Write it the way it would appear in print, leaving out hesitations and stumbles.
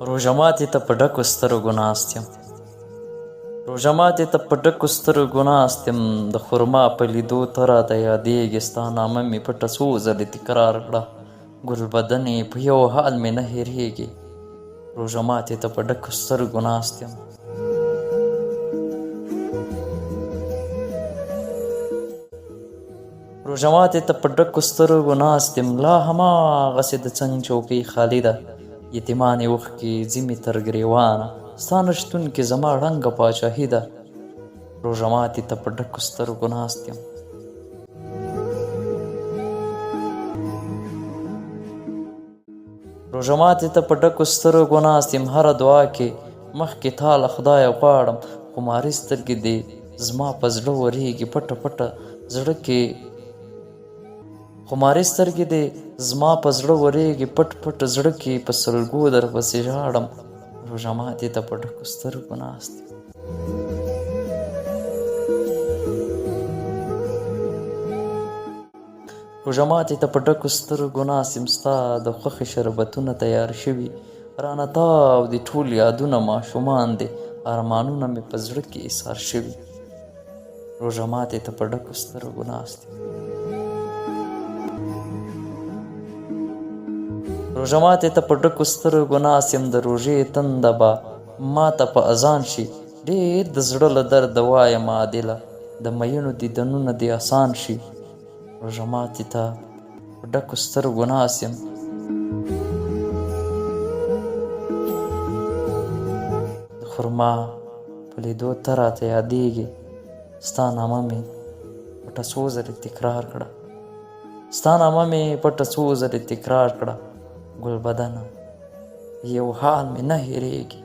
روژه ماتي ته په ډکو سترګو ناست یم روژه ماتي ته په ډکو سترګو ناست یم د خرما په لیدو ته راته یادېږي ستا نامه مې پټه څو ځلې تکرار کړه ګل بدنې په یو حال مې نه هېرېږي روژه ماتي ته په ډکو سترګو ناست یم روژه ماتي ته په ډکو سترګو ناست یم لا هماغسې د څنګ چوکۍ خالي ده یتیمانې اوښکې ځي مې تر ګریوانه ستا نه شتون کې زما ړنګه پاچاهي ده روژه ماتي ته په ډکو سترګو ناست یم روژه ماتي ته په ډکو سترګو ناست یم هره دعا کې مخکې تا له خدایه غواړم خماري سترګې دې زما په زړه ورېږي پټه پټه زړه کې خماري سترګې دې زما په زړه ورېږي پټ پټ زړه کې په سلګو درپسې ژاړم روژه ماتي ته په ډکو سترګو ناست یم روژه ماتي ته په ډکو سترګو ناست یم ستا د خوښې شربتونه تیار شوي رانه تاو دي ټول یادونه ماشومان دي ارمانونه مې په زړه کې ایثار شوي روژه ماتي ته په ډکو سترګو ناست یم روژه ماتي ته په ډکو سترګو ناست یم د روژې تنده به ماته په اذان شي ډېر د زړه له درده وایم عادله د میینو دیدنونه دې اسان شي روژه ماتي ته په ډکو سترګو ناست یم د خرما په لیدو ته راته یادېږي ستا نامه مې پټه څو ځلې تکرار کړه ستا نامه مې پټه څو ځلې تکرار کړه ګل بدنه یو حال مې نه هېرېږي